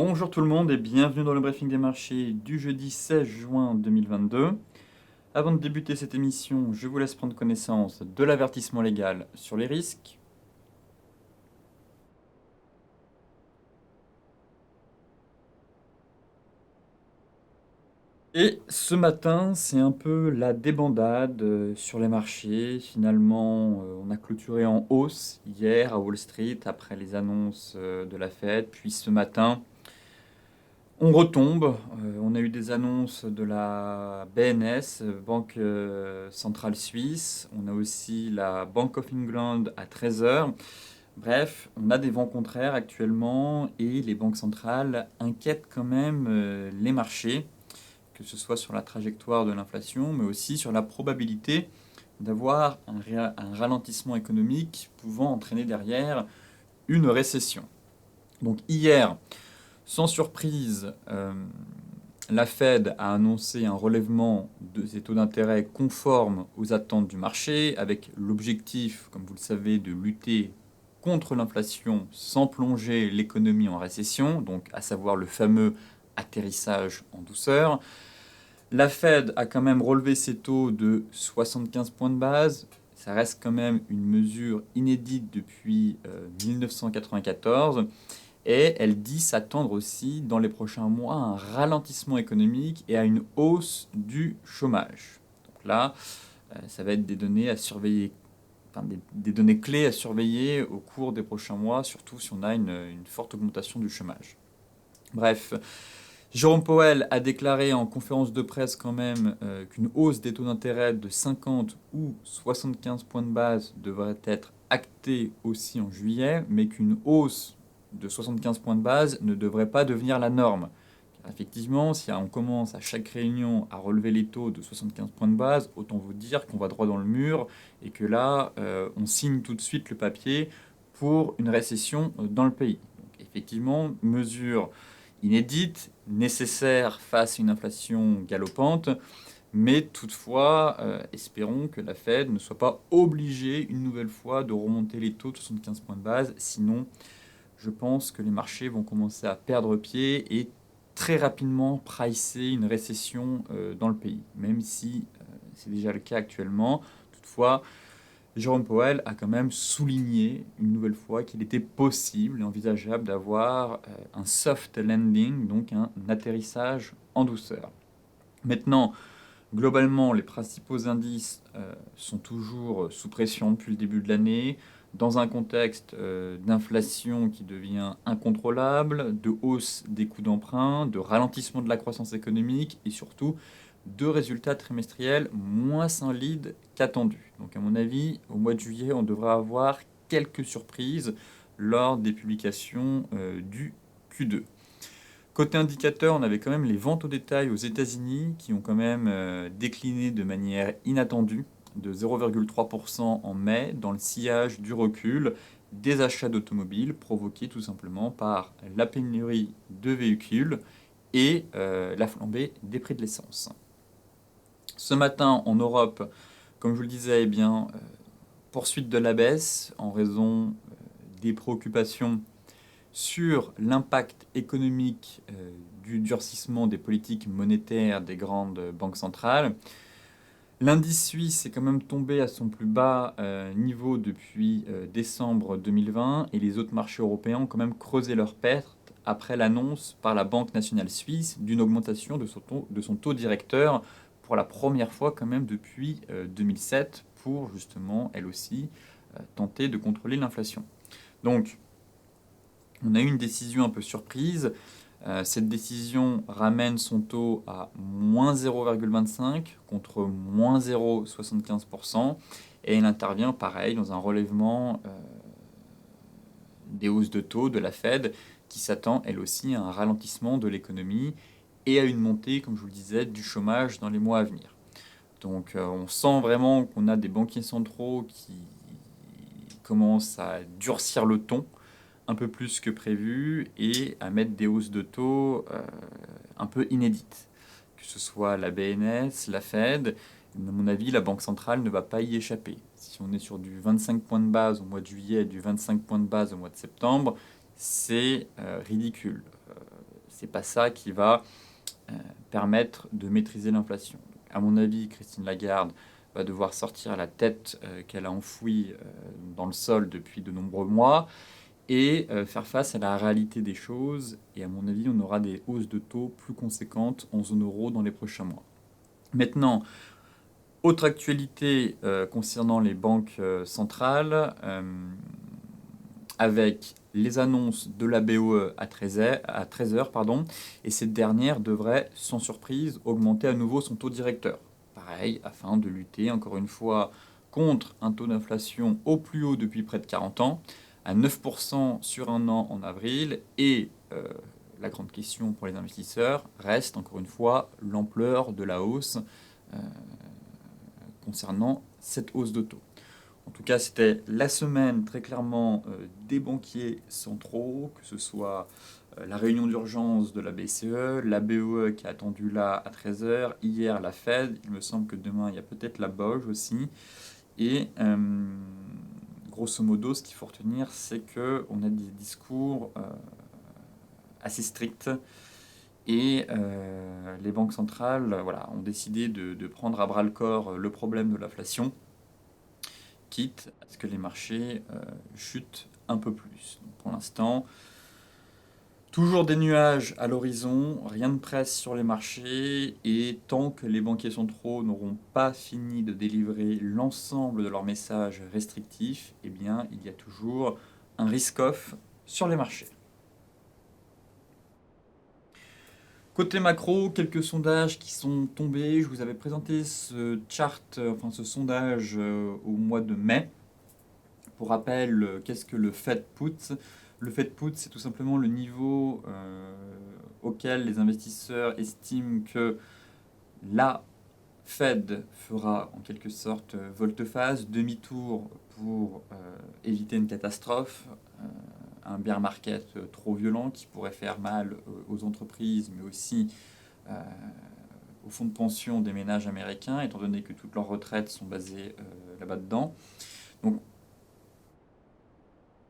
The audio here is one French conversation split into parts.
Bonjour tout le monde et bienvenue dans le briefing des marchés du jeudi 16 juin 2022. Avant de débuter cette émission, je vous laisse prendre connaissance de l'avertissement légal sur les risques. Et ce matin, c'est un peu la débandade sur les marchés. Finalement, on a clôturé en hausse hier à Wall Street après les annonces de la Fed. Puis ce matin, on retombe. On a eu des annonces de la BNS, Banque Centrale Suisse. On a aussi la Bank of England à 13 heures. Bref, on a des vents contraires actuellement et les banques centrales inquiètent quand même les marchés, que ce soit sur la trajectoire de l'inflation, mais aussi sur la probabilité d'avoir un ralentissement économique pouvant entraîner derrière une récession. Donc hier, sans surprise, la Fed a annoncé un relèvement de ses taux d'intérêt conforme aux attentes du marché, avec l'objectif, comme vous le savez, de lutter contre l'inflation sans plonger l'économie en récession, donc à savoir le fameux atterrissage en douceur. La Fed a quand même relevé ses taux de 75 points de base. Ça reste quand même une mesure inédite depuis 1994. Et elle dit s'attendre aussi dans les prochains mois à un ralentissement économique et à une hausse du chômage. Donc là, ça va être des données à surveiller, enfin des données clés à surveiller au cours des prochains mois, surtout si on a une forte augmentation du chômage. Bref, Jérôme Powell a déclaré en conférence de presse quand même qu'une hausse des taux d'intérêt de 50 ou 75 points de base devrait être actée aussi en juillet, mais qu'une hausse de 75 points de base ne devrait pas devenir la norme. Car effectivement, si on commence à chaque réunion à relever les taux de 75 points de base, autant vous dire qu'on va droit dans le mur et que là, on signe tout de suite le papier pour une récession dans le pays. Donc, effectivement, mesure inédite, nécessaire face à une inflation galopante, mais toutefois, espérons que la Fed ne soit pas obligée une nouvelle fois de remonter les taux de 75 points de base, sinon je pense que les marchés vont commencer à perdre pied et très rapidement pricer une récession dans le pays, même si c'est déjà le cas actuellement. Toutefois, Jérôme Powell a quand même souligné une nouvelle fois qu'il était possible et envisageable d'avoir un soft landing, donc un atterrissage en douceur. Maintenant, globalement, les principaux indices sont toujours sous pression depuis le début de l'année, dans un contexte d'inflation qui devient incontrôlable, de hausse des coûts d'emprunt, de ralentissement de la croissance économique et surtout de résultats trimestriels moins solides qu'attendus. Donc à mon avis, au mois de juillet, on devrait avoir quelques surprises lors des publications du Q2. Côté indicateur, on avait quand même les ventes au détail aux États-Unis qui ont quand même décliné de manière inattendue de 0,3% en mai dans le sillage du recul des achats d'automobiles provoqués tout simplement par la pénurie de véhicules et la flambée des prix de l'essence. Ce matin en Europe, comme je vous le disais, eh bien, poursuite de la baisse en raison des préoccupations sur l'impact économique du durcissement des politiques monétaires des grandes banques centrales. L'indice suisse est quand même tombé à son plus bas niveau depuis décembre 2020 et les autres marchés européens ont quand même creusé leurs pertes après l'annonce par la Banque nationale suisse d'une augmentation de son taux directeur pour la première fois quand même depuis 2007 pour justement, elle aussi, tenter de contrôler l'inflation. Donc, on a eu une décision un peu surprise. Cette décision ramène son taux à moins 0,25 contre moins 0,75%. Et elle intervient pareil dans un relèvement des hausses de taux de la Fed qui s'attend elle aussi à un ralentissement de l'économie et à une montée, comme je vous le disais, du chômage dans les mois à venir. Donc on sent vraiment qu'on a des banquiers centraux qui commencent à durcir le ton un peu plus que prévu et à mettre des hausses de taux un peu inédites. Que ce soit la BNS, la Fed, à mon avis, la Banque centrale ne va pas y échapper. Si on est sur du 25 points de base au mois de juillet et du 25 points de base au mois de septembre, c'est ridicule. c'est pas ça qui va permettre de maîtriser l'inflation. À mon avis, Christine Lagarde va devoir sortir la tête qu'elle a enfouie dans le sol depuis de nombreux mois et faire face à la réalité des choses. Et à mon avis, on aura des hausses de taux plus conséquentes en zone euro dans les prochains mois. Maintenant, autre actualité concernant les banques centrales, avec les annonces de la BOE à 13h, pardon, et cette dernière devrait, sans surprise, augmenter à nouveau son taux directeur. Pareil, afin de lutter, encore une fois, contre un taux d'inflation au plus haut depuis près de 40 ans, à 9% sur un an en avril, et la grande question pour les investisseurs reste, encore une fois, l'ampleur de la hausse concernant cette hausse de taux. En tout cas, c'était la semaine très clairement des banquiers centraux, que ce soit la réunion d'urgence de la BCE, la BOE qui a attendu là à 13h, hier la Fed, il me semble que demain il y a peut-être la BOJ aussi. Et grosso modo, ce qu'il faut retenir, c'est qu'on a des discours assez stricts et les banques centrales voilà, ont décidé de prendre à bras le corps le problème de l'inflation, quitte à ce que les marchés chutent un peu plus. Donc pour l'instant, toujours des nuages à l'horizon, rien de presse sur les marchés, et tant que les banquiers centraux n'auront pas fini de délivrer l'ensemble de leurs messages restrictifs, eh bien, il y a toujours un risk-off sur les marchés. Côté macro, quelques sondages qui sont tombés. Je vous avais présenté ce chart, enfin ce sondage au mois de mai. Pour rappel, qu'est-ce que le Fed Put? Le Fed Put, c'est tout simplement le niveau auquel les investisseurs estiment que la Fed fera en quelque sorte volte-face, demi-tour pour éviter une catastrophe, un bear market trop violent qui pourrait faire mal aux entreprises, mais aussi aux fonds de pension des ménages américains, étant donné que toutes leurs retraites sont basées là-bas dedans. Donc,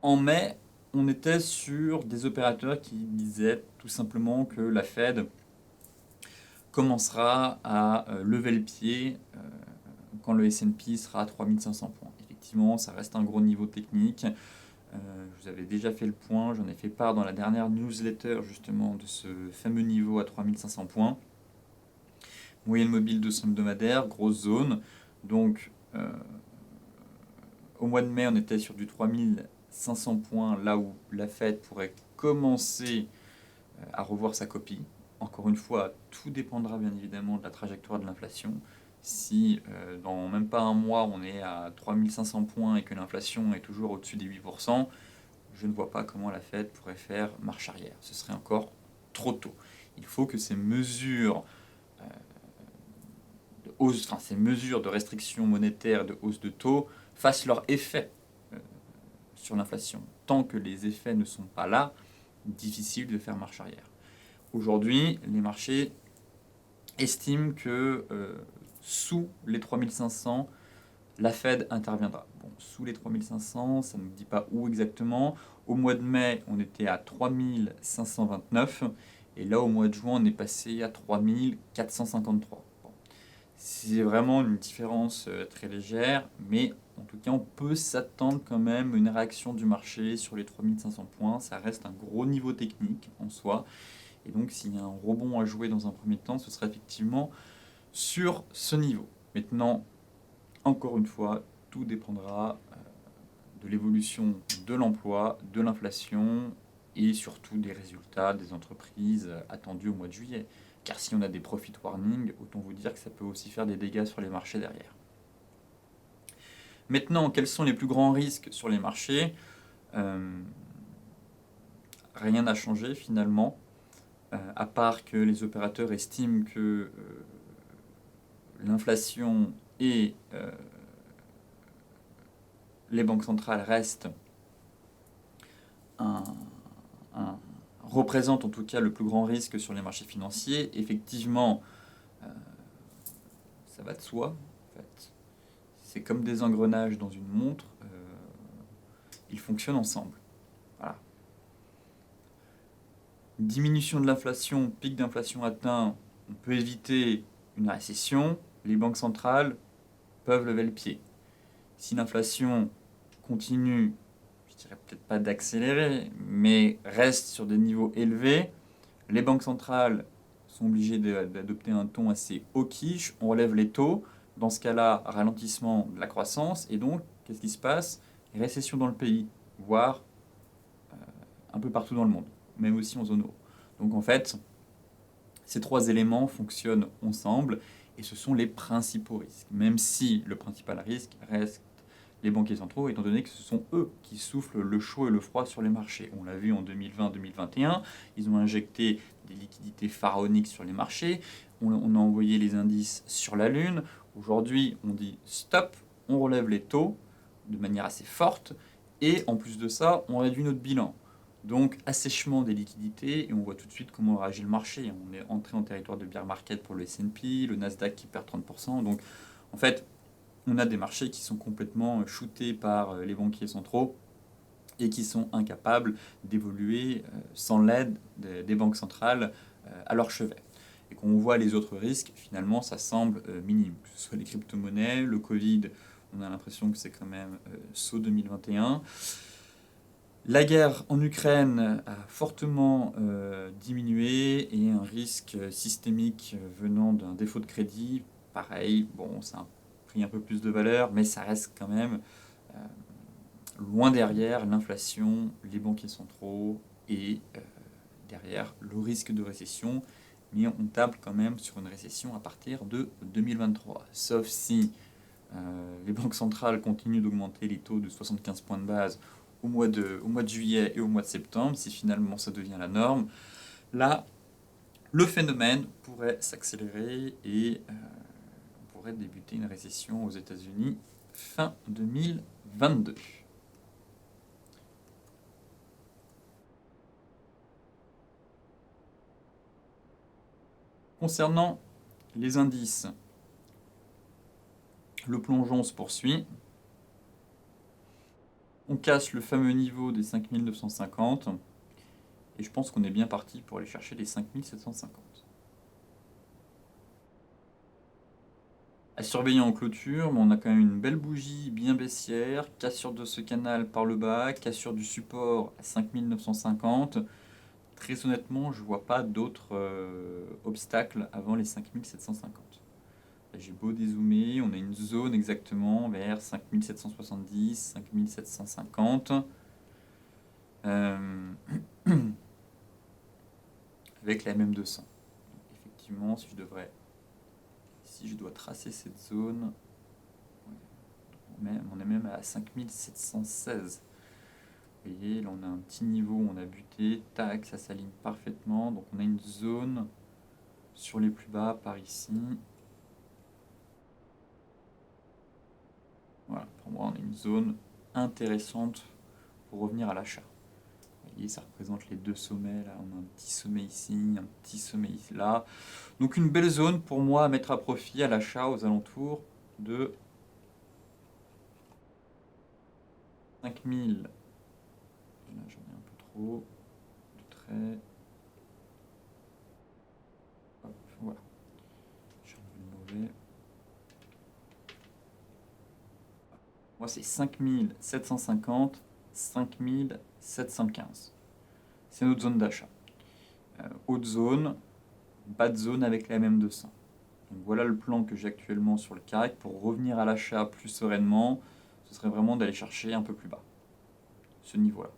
en mai, on était sur des opérateurs qui disaient tout simplement que la Fed commencera à lever le pied quand le S&P sera à 3500 points. Effectivement, ça reste un gros niveau technique. Je vous avais déjà fait le point, j'en ai fait part dans la dernière newsletter justement de ce fameux niveau à 3500 points. Moyenne mobile de son hebdomadaire, grosse zone. Donc, au mois de mai, on était sur du 3500 points, là où la Fed pourrait commencer à revoir sa copie. Encore une fois, tout dépendra bien évidemment de la trajectoire de l'inflation. Si dans même pas un mois, on est à 3500 points et que l'inflation est toujours au-dessus des 8%, je ne vois pas comment la Fed pourrait faire marche arrière. Ce serait encore trop tôt. Il faut que ces mesures de hausse, enfin ces mesures de restriction monétaire, de hausse de taux, fassent leur effet sur l'inflation. Tant que les effets ne sont pas là, difficile de faire marche arrière. Aujourd'hui, les marchés estiment que sous les 3500, la Fed interviendra. Bon, sous les 3500, ça ne nous dit pas où exactement. Au mois de mai, on était à 3529. Et là, au mois de juin, on est passé à 3453. Bon. C'est vraiment une différence très légère, mais en tout cas, on peut s'attendre quand même à une réaction du marché sur les 3500 points. Ça reste un gros niveau technique en soi. Et donc, s'il y a un rebond à jouer dans un premier temps, ce sera effectivement sur ce niveau. Maintenant, encore une fois, tout dépendra de l'évolution de l'emploi, de l'inflation et surtout des résultats des entreprises attendus au mois de juillet. Car si on a des profit warnings, autant vous dire que ça peut aussi faire des dégâts sur les marchés derrière. Maintenant, quels sont les plus grands risques sur les marchés? Rien n'a changé finalement, à part que les opérateurs estiment que l'inflation et les banques centrales restent représentent en tout cas le plus grand risque sur les marchés financiers. Effectivement, ça va de soi. En fait. C'est comme des engrenages dans une montre. Ils fonctionnent ensemble. Voilà. Diminution de l'inflation, pic d'inflation atteint, on peut éviter une récession, les banques centrales peuvent lever le pied. Si l'inflation continue, je dirais peut-être pas d'accélérer, mais reste sur des niveaux élevés, les banques centrales sont obligées d'adopter un ton assez hawkish, on relève les taux, dans ce cas-là, ralentissement de la croissance, et donc, qu'est-ce qui se passe? Récession dans le pays, voire un peu partout dans le monde, même aussi en zone euro. Donc en fait, ces trois éléments fonctionnent ensemble et ce sont les principaux risques, même si le principal risque reste les banquiers centraux, étant donné que ce sont eux qui soufflent le chaud et le froid sur les marchés. On l'a vu en 2020-2021, ils ont injecté des liquidités pharaoniques sur les marchés, on a envoyé les indices sur la Lune. Aujourd'hui, on dit stop, on relève les taux de manière assez forte, et en plus de ça, on réduit notre bilan. Donc assèchement des liquidités, et on voit tout de suite comment réagit le marché. On est entré en territoire de bear market pour le S&P, le Nasdaq qui perd 30%. Donc en fait, on a des marchés qui sont complètement shootés par les banquiers centraux et qui sont incapables d'évoluer sans l'aide des banques centrales à leur chevet. Et quand on voit les autres risques, finalement, ça semble minime. Que ce soit les crypto-monnaies, le Covid, on a l'impression que c'est quand même saut 2021. La guerre en Ukraine a fortement diminué et un risque systémique venant d'un défaut de crédit, pareil, bon, ça a pris un peu plus de valeur, mais ça reste quand même euh, loin derrière l'inflation, les banquiers centraux et derrière le risque de récession. Mais on table quand même sur une récession à partir de 2023, sauf si les banques centrales continuent d'augmenter les taux de 75 points de base au mois de juillet et au mois de septembre, si finalement ça devient la norme. Là, le phénomène pourrait s'accélérer et on pourrait débuter une récession aux États-Unis fin 2022. Concernant les indices, le plongeon se poursuit. On casse le fameux niveau des 5950 et je pense qu'on est bien parti pour aller chercher les 5750. À surveiller en clôture, mais on a quand même une belle bougie bien baissière, cassure de ce canal par le bas, cassure du support à 5950. Très honnêtement, je ne vois pas d'autres obstacles avant les 5750. J'ai beau dézoomer, on a une zone exactement vers 5770, 5750. Avec la MM200. Donc, effectivement, si je dois tracer cette zone, on est même à 5716. Vous voyez, là on a un petit niveau où on a buté, tac, ça s'aligne parfaitement. Donc on a une zone sur les plus bas par ici. Voilà, pour moi on a une zone intéressante pour revenir à l'achat. Vous voyez, ça représente les deux sommets. Là, on a un petit sommet ici, un petit sommet ici, là. Donc une belle zone pour moi à mettre à profit à l'achat aux alentours de 5000. Là, j'en ai un peu trop de traits. Hop, voilà. J'ai enlevé le mauvais. Moi, c'est 5750, 5715. C'est notre zone d'achat. Haute zone, bas de zone avec la MM200. Donc voilà le plan que j'ai actuellement sur le CAC. Pour revenir à l'achat plus sereinement, ce serait vraiment d'aller chercher un peu plus bas, ce niveau-là.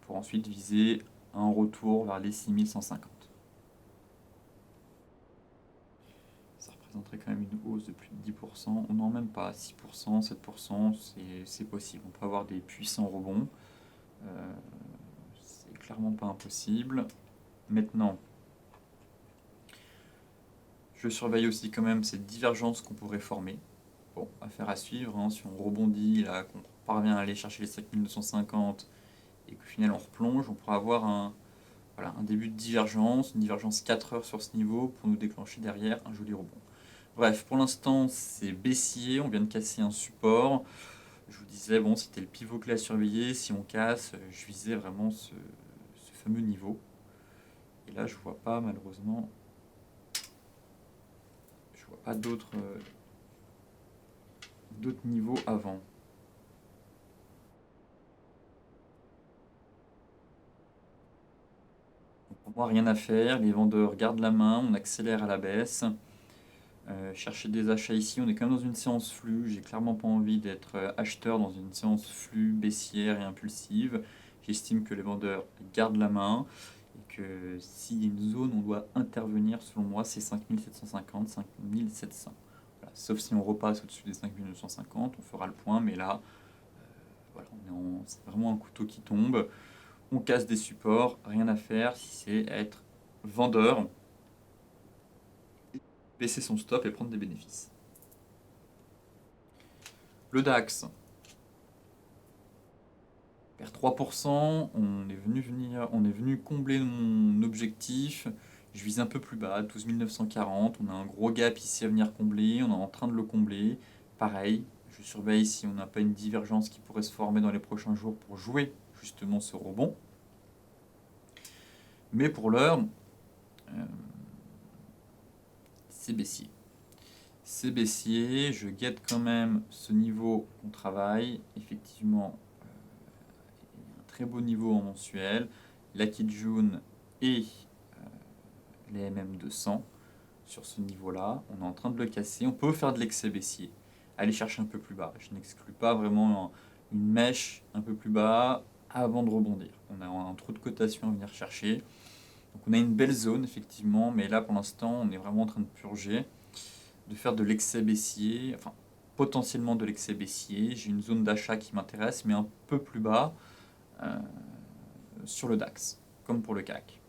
Pour ensuite viser un retour vers les 6150. Ça représenterait quand même une hausse de plus de 10%. On n'en même pas 6%, 7%, c'est possible. On peut avoir des puissants rebonds. C'est clairement pas impossible. Maintenant, je surveille aussi quand même cette divergence qu'on pourrait former. Bon, affaire à suivre, hein. Si on rebondit, là, qu'on parvient à aller chercher les 5250 et qu'au final on replonge, on pourra avoir un début de divergence, une divergence 4 heures sur ce niveau pour nous déclencher derrière un joli rebond. Bref, pour l'instant c'est baissier, on vient de casser un support. Je vous disais, bon, c'était le pivot clé à surveiller. Si on casse, je visais vraiment ce fameux niveau. Et là, je vois pas, malheureusement, je vois pas d'autres niveaux avant. Donc, pour moi, rien à faire. Les vendeurs gardent la main, on accélère à la baisse. Chercher des achats ici, on est quand même dans une séance flux. J'ai clairement pas envie d'être acheteur dans une séance flux baissière et impulsive. J'estime que les vendeurs gardent la main et que s'il y a une zone, on doit intervenir, selon moi, c'est 5750, 5700. Voilà. Sauf si on repasse au-dessus des 5950, on fera le point, mais là, voilà, c'est vraiment un couteau qui tombe. On casse des supports, rien à faire si c'est être vendeur, baisser son stop et prendre des bénéfices. Le DAX perd 3%, on est venu combler mon objectif. Je vise un peu plus bas, 12 940. On a un gros gap ici à venir combler, on est en train de le combler. Pareil, je surveille si on n'a pas une divergence qui pourrait se former dans les prochains jours pour jouer justement ce rebond. Mais pour l'heure, c'est baissier. C'est baissier, je guette quand même ce niveau qu'on travaille. Effectivement, un très beau niveau en mensuel. La Kijun et les MM200 sur ce niveau-là. On est en train de le casser. On peut faire de l'excès baissier. Aller chercher un peu plus bas. Je n'exclus pas vraiment une mèche un peu plus bas avant de rebondir. On a un trou de cotation à venir chercher. Donc on a une belle zone effectivement, mais là pour l'instant on est vraiment en train de purger, de faire de l'excès baissier, enfin potentiellement de l'excès baissier. J'ai une zone d'achat qui m'intéresse, mais un peu plus bas sur le DAX, comme pour le CAC.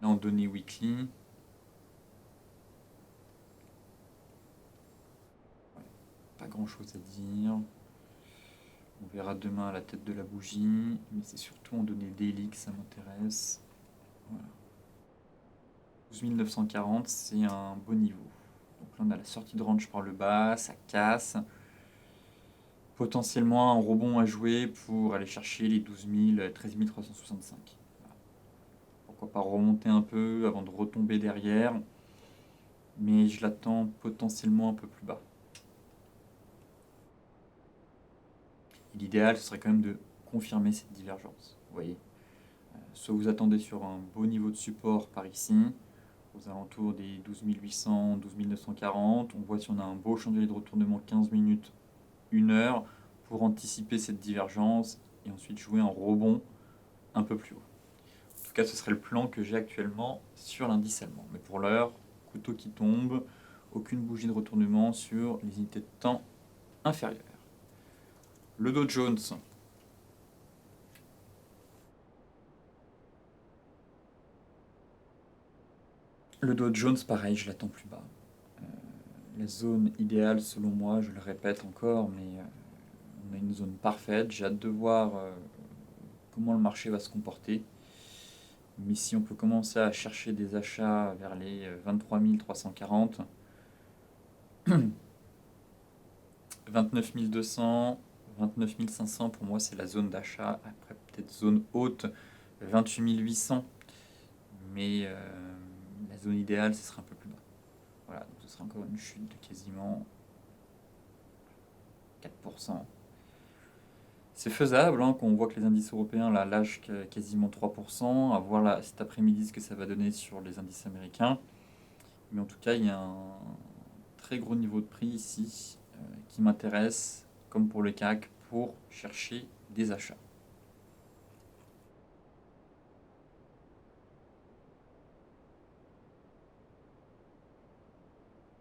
Là en données weekly, pas grand chose à dire. On verra demain à la tête de la bougie, mais c'est surtout en données daily que ça m'intéresse. Voilà. 12 940, c'est un beau niveau. Donc là, on a la sortie de range par le bas, ça casse. Potentiellement un rebond à jouer pour aller chercher les 12 000, 13 365. Voilà. Pourquoi pas remonter un peu avant de retomber derrière, mais je l'attends potentiellement un peu plus bas. L'idéal, ce serait quand même de confirmer cette divergence. Vous voyez, soit vous attendez sur un beau niveau de support par ici, aux alentours des 12 800, 12 940. On voit si on a un beau chandelier de retournement 15 minutes, 1 heure, pour anticiper cette divergence et ensuite jouer un rebond un peu plus haut. En tout cas, ce serait le plan que j'ai actuellement sur l'indice allemand. Mais pour l'heure, couteau qui tombe, aucune bougie de retournement sur les unités de temps inférieures. Le Dow Jones. Le Dow Jones, pareil, je l'attends plus bas. La zone idéale, selon moi, je le répète encore, mais on a une zone parfaite. J'ai hâte de voir comment le marché va se comporter. Mais si on peut commencer à chercher des achats vers les 23 340, 29 200, 29 500, pour moi, c'est la zone d'achat. Après, peut-être zone haute, 28 800. Mais la zone idéale, ce serait un peu plus bas. Voilà, donc ce sera encore une chute de quasiment 4%. C'est faisable, hein, quand on voit que les indices européens là, lâchent quasiment 3%. À voir là, cet après-midi ce que ça va donner sur les indices américains. Mais en tout cas, il y a un très gros niveau de prix ici qui m'intéresse, comme pour le CAC, pour chercher des achats.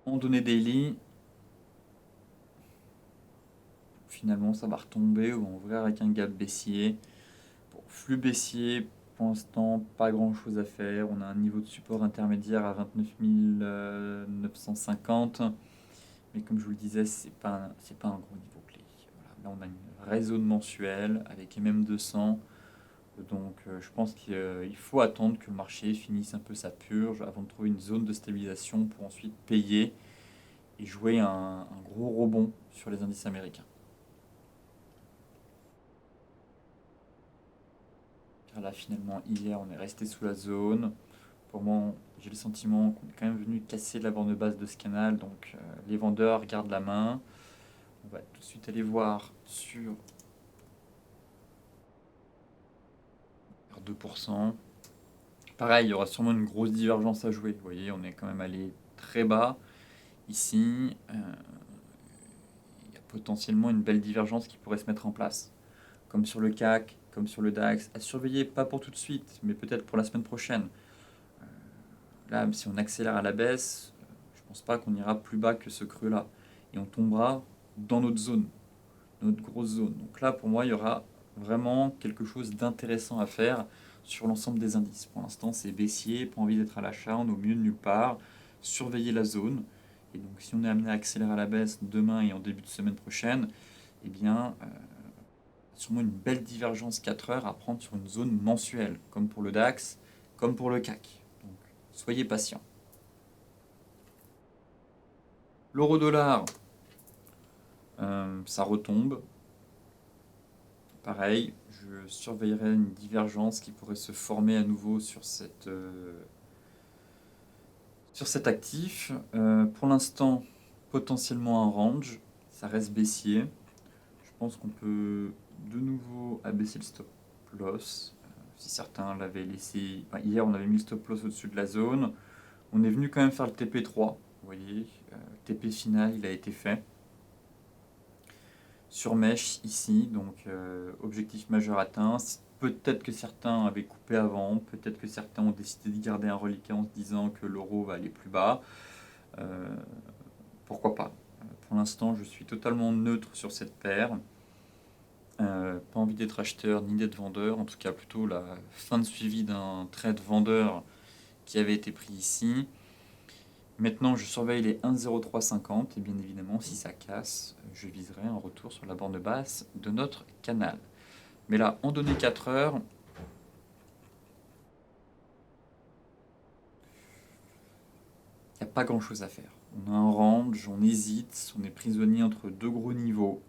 En données daily, finalement ça va retomber ou ouvrir avec un gap baissier. Bon, flux baissier, pour l'instant pas grand chose à faire. On a un niveau de support intermédiaire à 29 950. Mais comme je vous le disais, c'est pas un gros niveau clé. Voilà. Là on a une vraie zone mensuelle avec MM200. Donc je pense qu'il faut attendre que le marché finisse un peu sa purge avant de trouver une zone de stabilisation pour ensuite payer et jouer un gros rebond sur les indices américains. Car là, finalement, hier, on est resté sous la zone. Pour moi, j'ai le sentiment qu'on est quand même venu casser la bande basse de ce canal. Donc, les vendeurs gardent la main. On va tout de suite aller voir sur 2%. Pareil, il y aura sûrement une grosse divergence à jouer. Vous voyez, on est quand même allé très bas ici. Il y a potentiellement une belle divergence qui pourrait se mettre en place. Comme sur le CAC, comme sur le DAX. À surveiller, pas pour tout de suite, mais peut-être pour la semaine prochaine. Là, si on accélère à la baisse, je ne pense pas qu'on ira plus bas que ce creux-là. Et on tombera dans notre zone, notre grosse zone. Donc là, pour moi, il y aura vraiment quelque chose d'intéressant à faire sur l'ensemble des indices. Pour l'instant, c'est baissier, pas envie d'être à l'achat, on est au milieu de nulle part, surveiller la zone. Et donc, si on est amené à accélérer à la baisse demain et en début de semaine prochaine, eh bien, sûrement une belle divergence 4 heures à prendre sur une zone mensuelle, comme pour le DAX, comme pour le CAC. Donc, soyez patient. L'euro-dollar, ça retombe. Pareil, je surveillerai une divergence qui pourrait se former à nouveau sur cet actif. Pour l'instant, potentiellement un range, ça reste baissier. Je pense qu'on peut de nouveau abaisser le stop loss. Si certains l'avaient laissé, enfin, hier on avait mis le stop loss au-dessus de la zone. On est venu quand même faire le TP3, vous voyez, TP final il a été fait. Sur mèche ici, donc objectif majeur atteint. Peut-être que certains avaient coupé avant, peut-être que certains ont décidé de garder un reliquat en se disant que l'euro va aller plus bas. Pourquoi pas? Pour l'instant, je suis totalement neutre sur cette paire. Pas envie d'être acheteur ni d'être vendeur, en tout cas plutôt la fin de suivi d'un trade vendeur qui avait été pris ici. Maintenant, je surveille les 1,0350 et bien évidemment, si ça casse, je viserai un retour sur la borne basse de notre canal. Mais là, en données 4 heures, il n'y a pas grand-chose à faire. On a un range, on hésite, on est prisonnier entre deux gros niveaux.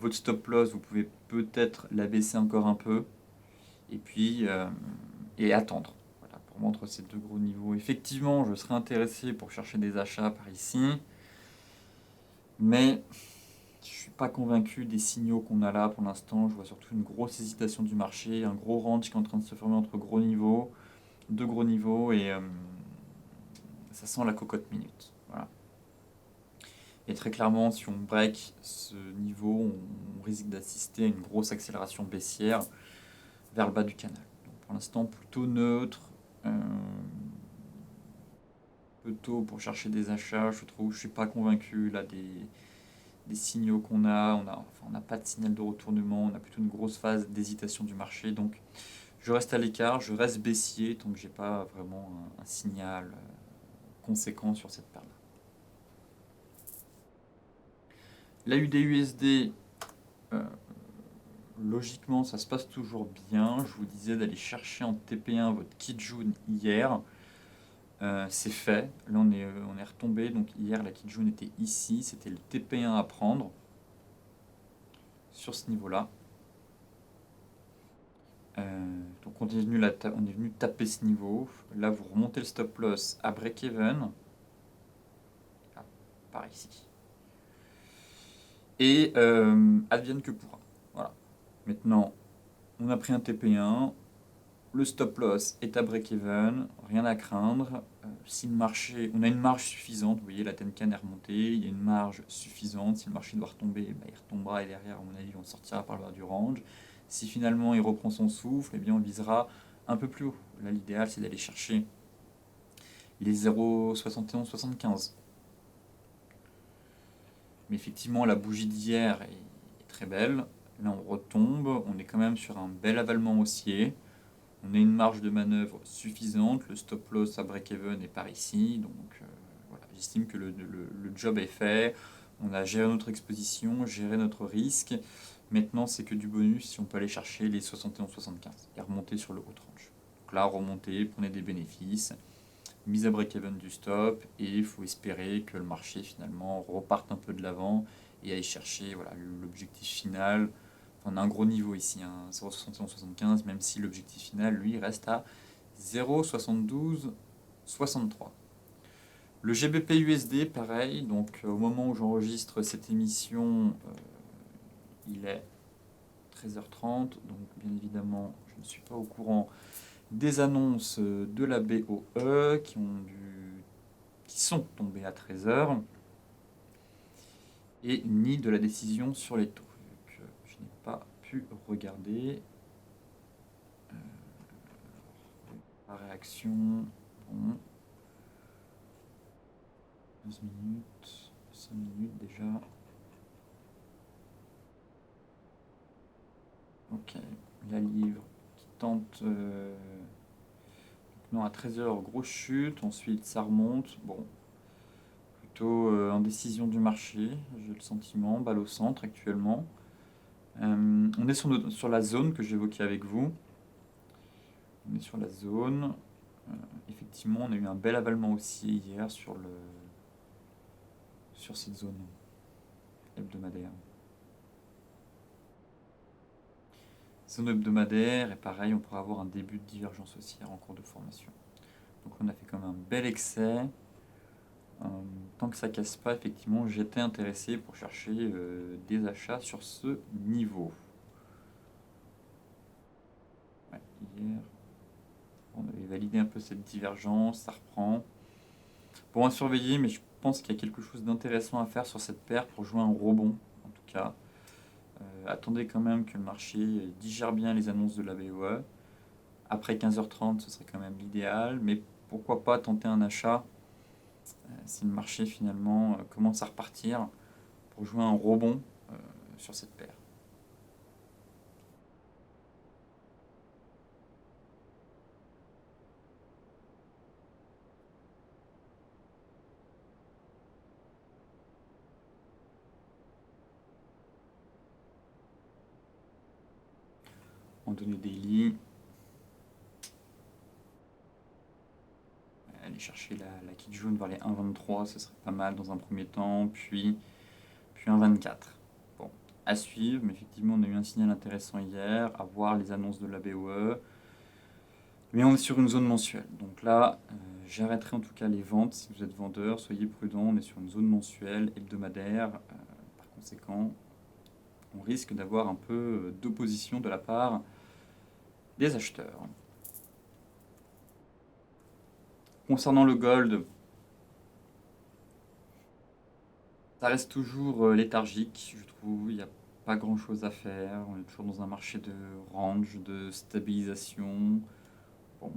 Votre stop loss, vous pouvez peut-être l'abaisser encore un peu et puis et attendre. Voilà, pour moi, entre ces deux gros niveaux. Effectivement, je serais intéressé pour chercher des achats par ici, mais je ne suis pas convaincu des signaux qu'on a là pour l'instant. Je vois surtout une grosse hésitation du marché, un gros range qui est en train de se former entre gros niveaux, deux gros niveaux, et ça sent la cocotte minute. Voilà. Et très clairement, si on break ce niveau, on risque d'assister à une grosse accélération baissière vers le bas du canal. Donc pour l'instant, plutôt neutre. Peu tôt pour chercher des achats, je trouve. Je ne suis pas convaincu là des signaux qu'on a. On n'a pas de signal de retournement. On a plutôt une grosse phase d'hésitation du marché. Donc je reste à l'écart, je reste baissier tant que j'ai pas vraiment un signal conséquent sur cette paire-là. La UDUSD, logiquement, ça se passe toujours bien. Je vous disais d'aller chercher en TP1 votre Kijun hier. C'est fait. Là, on est retombé. Donc, hier, la Kijun était ici. C'était le TP1 à prendre sur ce niveau-là. Donc, on est venu taper ce niveau. Là, vous remontez le stop loss à break-even. Par ici. Et advienne que pourra. Voilà. Maintenant, on a pris un TP1. Le stop loss est à break-even, rien à craindre. Si le marché, on a une marge suffisante, vous voyez la Tenkan est remontée, il y a une marge suffisante. Si le marché doit retomber, il retombera et derrière, à mon avis, on sortira par le bas du range. Si finalement il reprend son souffle, eh bien on visera un peu plus haut. Là, l'idéal, c'est d'aller chercher les 0,71-75. Mais effectivement, la bougie d'hier est très belle. Là, on retombe, on est quand même sur un bel avalement haussier. On a une marge de manœuvre suffisante, le stop loss à break-even est par ici, donc voilà, j'estime que le job est fait, on a géré notre exposition, géré notre risque, maintenant c'est que du bonus si on peut aller chercher les 71-75 et remonter sur le haut range. Donc là, remonter, prenez des bénéfices, mise à break-even du stop, et il faut espérer que le marché finalement reparte un peu de l'avant et aille chercher voilà, l'objectif final, on a un gros niveau ici, hein, 0,7175, même si l'objectif final, lui, reste à 0,7263. Le GBP USD, pareil, donc au moment où j'enregistre cette émission, il est 13h30, donc bien évidemment, je ne suis pas au courant des annonces de la BOE qui sont tombées à 13h, et ni de la décision sur les taux. Donc, je n'ai pas pu regarder la réaction. Bon. 15 minutes, 5 minutes déjà. Ok, la livre qui tente. Non, à 13h, grosse chute, ensuite ça remonte. Bon, plutôt indécision du marché, j'ai le sentiment, balle au centre actuellement. On est sur la zone que j'évoquais avec vous. On est sur la zone. Effectivement, on a eu un bel avalement aussi hier sur cette zone hebdomadaire. Zone hebdomadaire, et pareil, on pourra avoir un début de divergence haussière en cours de formation. Donc on a fait quand même un bel excès. Tant que ça casse pas, effectivement, j'étais intéressé pour chercher des achats sur ce niveau. Ouais, hier, on avait validé un peu cette divergence, ça reprend. Bon, à surveiller, mais je pense qu'il y a quelque chose d'intéressant à faire sur cette paire pour jouer un rebond, en tout cas. Attendez quand même que le marché digère bien les annonces de la BOE. Après 15h30, ce serait quand même l'idéal, mais pourquoi pas tenter un achat si le marché finalement commence à repartir pour jouer un rebond sur cette paire. En données daily, aller chercher la kit jaune vers les 1,23, ce serait pas mal dans un premier temps, puis 1,24. Bon, à suivre, mais effectivement on a eu un signal intéressant hier, à voir les annonces de la BOE. Mais on est sur une zone mensuelle. Donc là, j'arrêterai en tout cas les ventes. Si vous êtes vendeur, soyez prudent. On est sur une zone mensuelle, hebdomadaire. Par conséquent, on risque d'avoir un peu d'opposition de la part des acheteurs. Concernant le gold, ça reste toujours léthargique, je trouve. Il n'y a pas grand-chose à faire. On est toujours dans un marché de range, de stabilisation. Bon,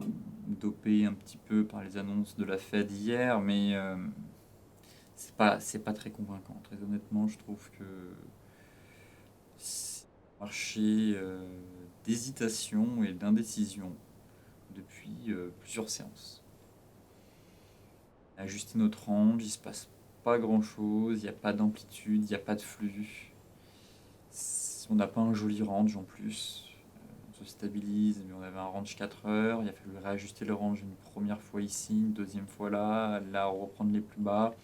dopé un petit peu par les annonces de la Fed hier, mais c'est pas très convaincant. Très honnêtement, je trouve que c'est un marché d'hésitation et d'indécision depuis plusieurs séances. Ajuster notre range, il se passe pas grand chose, il n'y a pas d'amplitude, il n'y a pas de flux. On n'a pas un joli range en plus. On se stabilise, mais on avait un range 4 heures. Il a fallu réajuster le range une première fois ici, une deuxième fois là, reprendre les plus bas.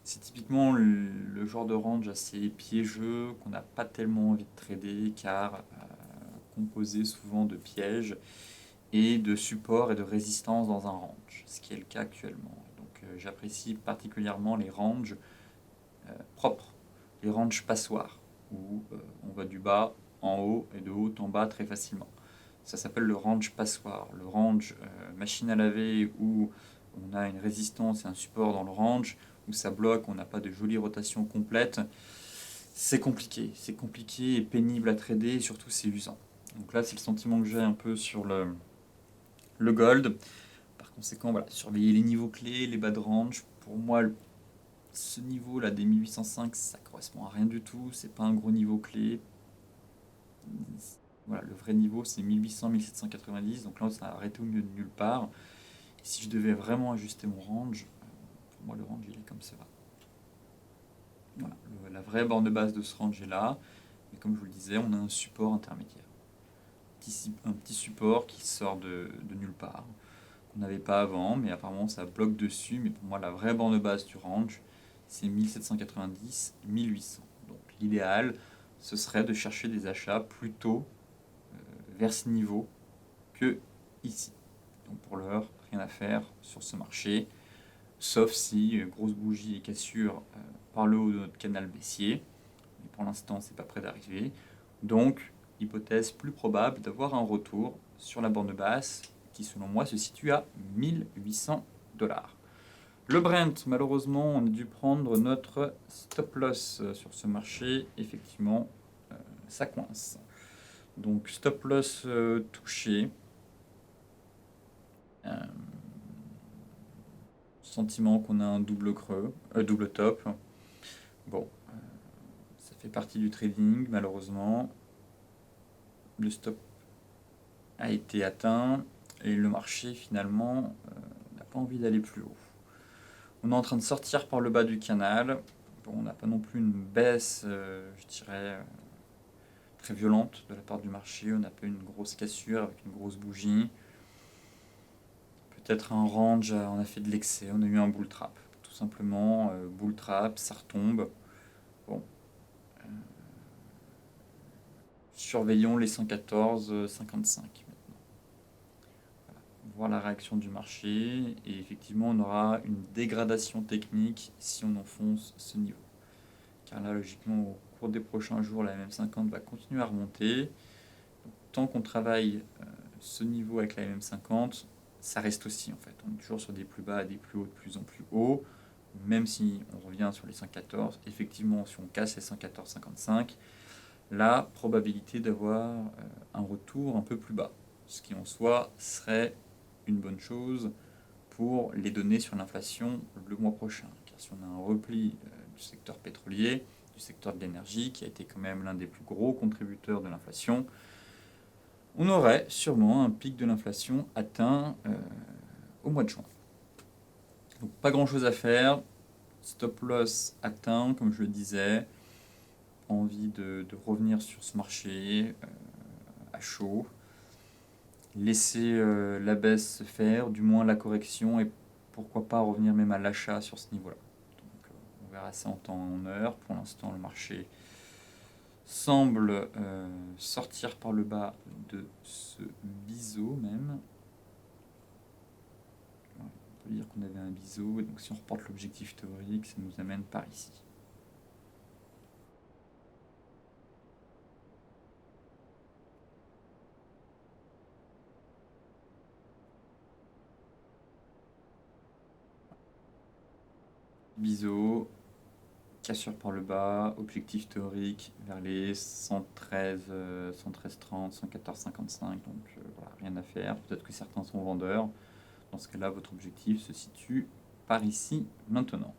C'est typiquement le genre de range assez piégeux qu'on n'a pas tellement envie de trader car composé souvent de pièges et de support et de résistance dans un range, ce qui est le cas actuellement. Donc j'apprécie particulièrement les ranges propres, les ranges passoires, où on va du bas en haut et de haut en bas très facilement. Ça s'appelle le range passoire. Le range machine à laver où on a une résistance et un support dans le range, où ça bloque, on n'a pas de jolie rotation complète. C'est compliqué et pénible à trader et surtout c'est usant. Donc là c'est le sentiment que j'ai un peu sur le gold. Par conséquent, voilà, surveiller les niveaux clés, les bas de range. Pour moi, ce niveau là des 1805, ça correspond à rien du tout. C'est pas un gros niveau clé. Voilà, le vrai niveau c'est 1800-1790. Donc là, ça a arrêté au milieu de nulle part. Et si je devais vraiment ajuster mon range, pour moi, le range il est comme cela. Voilà, la vraie borne de base de ce range est là. Mais comme je vous le disais, on a un support intermédiaire. Un petit support qui sort de nulle part, qu'on n'avait pas avant, mais apparemment ça bloque dessus. Mais pour moi, la vraie borne de base du range, c'est 1790-1800. Donc l'idéal, ce serait de chercher des achats plutôt vers ce niveau que ici. Donc pour l'heure, rien à faire sur ce marché, sauf si grosse bougie et cassure par le haut de notre canal baissier. Mais pour l'instant, c'est pas près d'arriver. Donc, hypothèse plus probable d'avoir un retour sur la borne basse qui, selon moi, se situe à 1800 $. Le Brent, malheureusement, on a dû prendre notre stop loss sur ce marché. Effectivement, ça coince. Donc, stop loss touché. Sentiment qu'on a un double creux, double top. Bon, ça fait partie du trading, malheureusement. Le stop a été atteint et le marché, finalement, n'a pas envie d'aller plus haut. On est en train de sortir par le bas du canal. Bon, on n'a pas non plus une baisse, je dirais, très violente de la part du marché. On n'a pas une grosse cassure avec une grosse bougie. Peut-être un range, on a fait de l'excès, on a eu un bull trap. Tout simplement, bull trap, ça retombe. Bon. Surveillons les 114,55 maintenant. Voilà. Voir la réaction du marché. Et effectivement, on aura une dégradation technique si on enfonce ce niveau. Car là, logiquement, au cours des prochains jours, la MM50 va continuer à remonter. Donc, tant qu'on travaille ce niveau avec la MM50, ça reste aussi en fait. On est toujours sur des plus bas et des plus hauts de plus en plus hauts. Même si on revient sur les 114, effectivement, si on casse les 114,55, la probabilité d'avoir un retour un peu plus bas. Ce qui en soi serait une bonne chose pour les données sur l'inflation le mois prochain. Car si on a un repli du secteur pétrolier, du secteur de l'énergie, qui a été quand même l'un des plus gros contributeurs de l'inflation, on aurait sûrement un pic de l'inflation atteint au mois de juin. Donc pas grand chose à faire, stop loss atteint, comme je le disais, envie de revenir sur ce marché à chaud, laisser la baisse se faire, du moins la correction, et pourquoi pas revenir même à l'achat sur ce niveau-là. Donc on verra ça en temps et en heure. Pour l'instant, le marché semble sortir par le bas de ce biseau même. On peut dire qu'on avait un biseau, et donc si on reporte l'objectif théorique, ça nous amène par ici. Biseau, cassure par le bas, objectif théorique vers les 113, 113,30, 114,55. Donc voilà, rien à faire. Peut-être que certains sont vendeurs. Dans ce cas-là, votre objectif se situe par ici maintenant.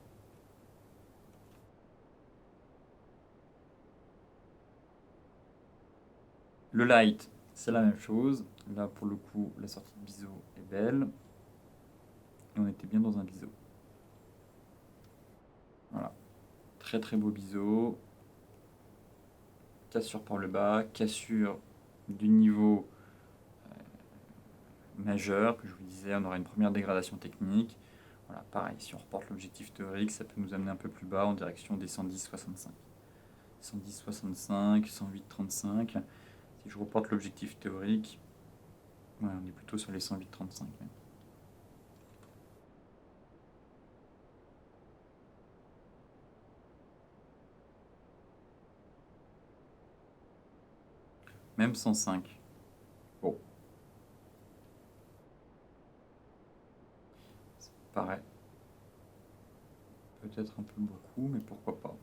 Le light, c'est la même chose. Là, pour le coup, la sortie de biseau est belle. Et on était bien dans un biseau. Voilà. Très très beau biseau. Cassure par le bas, cassure du niveau majeur, que je vous disais, on aura une première dégradation technique. Voilà, pareil, si on reporte l'objectif théorique, ça peut nous amener un peu plus bas en direction des 110,65. 110,65, 108,35. Si je reporte l'objectif théorique, ouais, on est plutôt sur les 108,35 même. Même 105. Bon, ça paraît peut-être un peu beaucoup, mais pourquoi pas.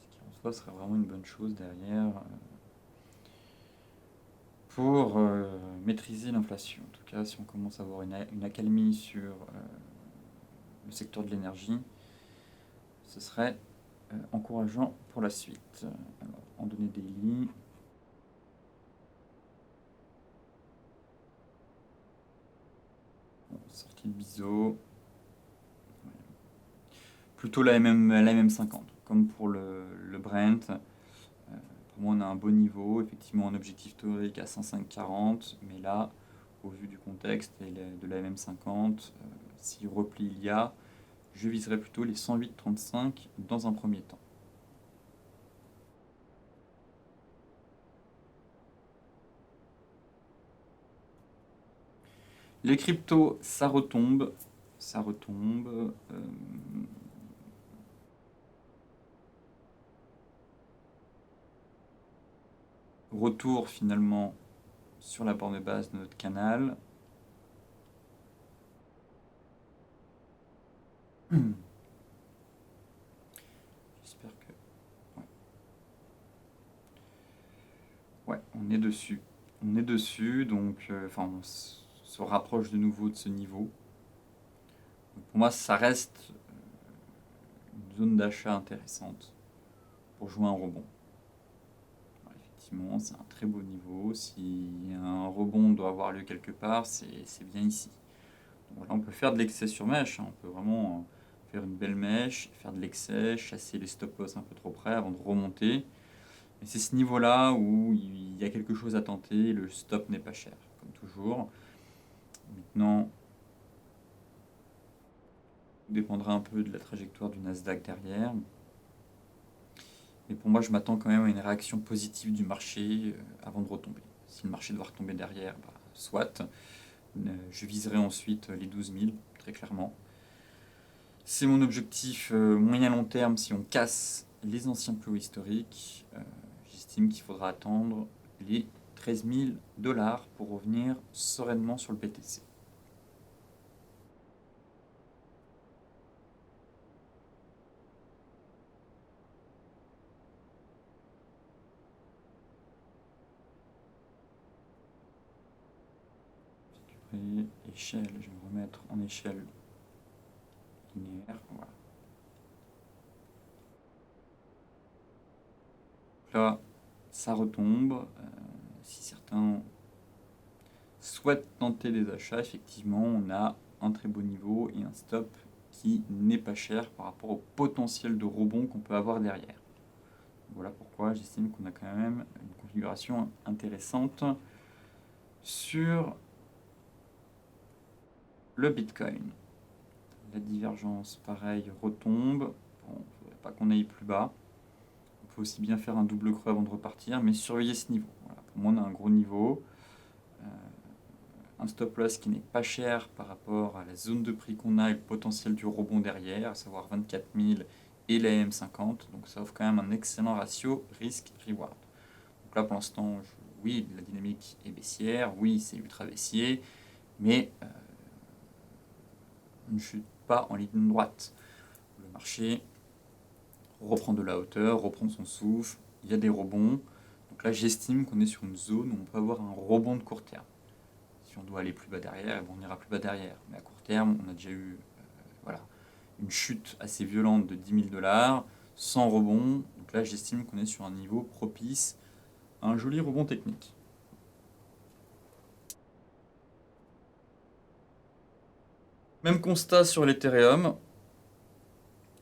Ce qui en soi serait vraiment une bonne chose derrière pour maîtriser l'inflation. En tout cas, si on commence à avoir une accalmie sur le secteur de l'énergie, ce serait encourageant pour la suite. Alors, en données daily, bon, sortie de biseau, plutôt la MM50, comme pour le Brent. Pour moi, on a un bon niveau, effectivement un objectif théorique à 105,40, mais là, au vu du contexte et de la MM50, si repli il y a, je viserais plutôt les 108,35 dans un premier temps. Les cryptos, ça retombe. Ça retombe. Retour finalement sur la borne de base de notre canal. J'espère que... Ouais. Ouais, on est dessus. On est dessus, donc enfin, on se rapproche de nouveau de ce niveau. Donc, pour moi, ça reste une zone d'achat intéressante pour jouer un rebond. Alors, effectivement, c'est un très beau niveau. Si un rebond doit avoir lieu quelque part, c'est bien ici. Donc, là, on peut faire de l'excès sur mèche. On peut vraiment faire une belle mèche, faire de l'excès, chasser les stop loss un peu trop près avant de remonter. Et c'est ce niveau-là où il y a quelque chose à tenter. Le stop n'est pas cher, comme toujours. Maintenant, tout dépendra un peu de la trajectoire du Nasdaq derrière. Mais pour moi, je m'attends quand même à une réaction positive du marché avant de retomber. Si le marché doit retomber derrière, bah, soit. Je viserai ensuite les 12 000, très clairement. C'est mon objectif moyen-long terme. Si on casse les anciens plus hauts historiques, j'estime qu'il faudra attendre les 13 000 dollars pour revenir sereinement sur le BTC. Et échelle, je vais me remettre en échelle linéaire. Voilà. Là, ça retombe. Si certains souhaitent tenter des achats, effectivement, on a un très beau niveau et un stop qui n'est pas cher par rapport au potentiel de rebond qu'on peut avoir derrière. Voilà pourquoi j'estime qu'on a quand même une configuration intéressante sur le Bitcoin. La divergence, pareil, retombe. Bon, il ne faudrait pas qu'on aille plus bas. On peut aussi bien faire un double creux avant de repartir, mais surveiller ce niveau. Voilà, pour moi, on a un gros niveau. Un stop loss qui n'est pas cher par rapport à la zone de prix qu'on a et le potentiel du rebond derrière, à savoir 24 000 et la M50. Donc ça offre quand même un excellent ratio risque-reward. Donc là, pour l'instant, oui, la dynamique est baissière, oui, c'est ultra baissier, mais on ne chute pas en ligne droite. Le marché reprend de la hauteur, reprend son souffle, il y a des rebonds. Donc là, j'estime qu'on est sur une zone où on peut avoir un rebond de court terme. Si on doit aller plus bas derrière, eh ben, on ira plus bas derrière. Mais à court terme, on a déjà eu voilà, une chute assez violente de 10 000 dollars, sans rebond. Donc là, j'estime qu'on est sur un niveau propice à un joli rebond technique. Même constat sur l'Ethereum.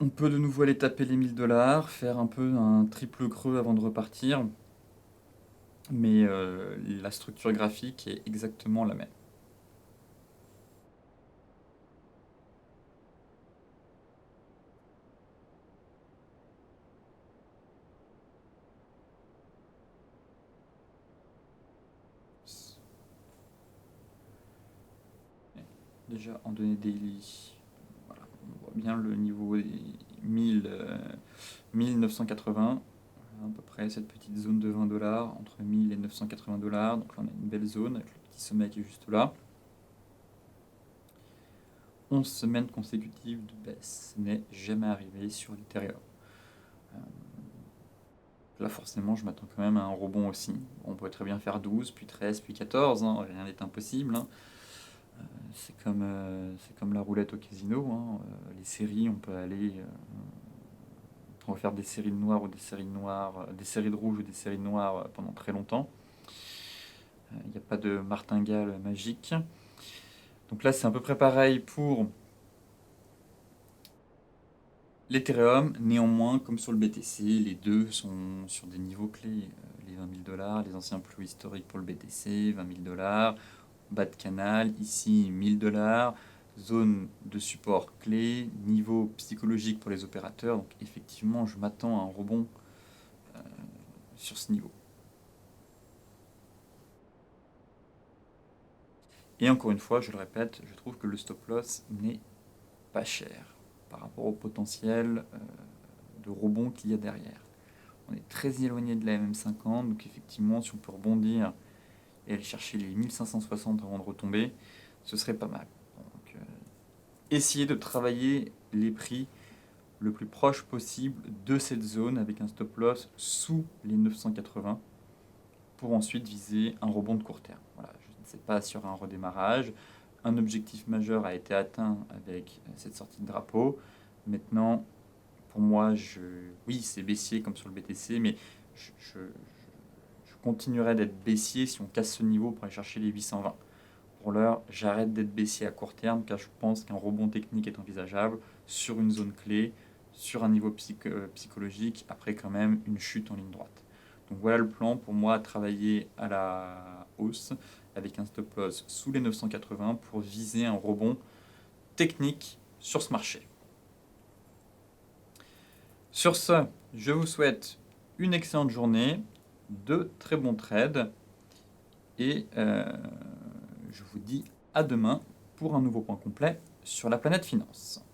On peut de nouveau aller taper les 1000 dollars, faire un peu un triple creux avant de repartir. Mais la structure graphique est exactement la même. Déjà en données daily, voilà, on voit bien le niveau 1980, à peu près cette petite zone de 20 dollars, entre 1000 et 980 dollars. Donc là on a une belle zone avec le petit sommet qui est juste là. 11 semaines consécutives de baisse, ce n'est jamais arrivé sur l'Ethereum. Là forcément je m'attends quand même à un rebond aussi. On pourrait très bien faire 12, puis 13, puis 14, hein, rien n'est impossible. Hein. C'est comme la roulette au casino. Hein. Les séries, on peut aller. On va faire des séries de noirs ou des séries de noirs, des séries de rouge ou des séries de noirs pendant très longtemps. Il n'y a pas de martingale magique. Donc là, c'est à peu près pareil pour l'Ethereum. Néanmoins, comme sur le BTC, les deux sont sur des niveaux clés. Les 20 000 dollars, les anciens plus historiques pour le BTC, 20 000 dollars. Bas de canal, ici 1000 dollars, zone de support clé, niveau psychologique pour les opérateurs. Donc effectivement, je m'attends à un rebond sur ce niveau. Et encore une fois, je le répète, je trouve que le stop loss n'est pas cher par rapport au potentiel de rebond qu'il y a derrière. On est très éloigné de la MM50, donc effectivement, si on peut rebondir et aller chercher les 1560 avant de retomber, ce serait pas mal. Donc, essayez de travailler les prix le plus proche possible de cette zone avec un stop loss sous les 980 pour ensuite viser un rebond de court terme. Voilà, je ne sais pas sur un redémarrage. Un objectif majeur a été atteint avec cette sortie de drapeau. Maintenant, pour moi, oui, c'est baissier comme sur le BTC, mais je continuerai d'être baissier si on casse ce niveau pour aller chercher les 820. Pour l'heure, j'arrête d'être baissier à court terme car je pense qu'un rebond technique est envisageable sur une zone clé, sur un niveau psychologique, après quand même une chute en ligne droite. Donc voilà le plan pour moi, travailler à la hausse avec un stop loss sous les 980 pour viser un rebond technique sur ce marché. Sur ce, je vous souhaite une excellente journée, de très bons trades et je vous dis à demain pour un nouveau point complet sur la planète finance.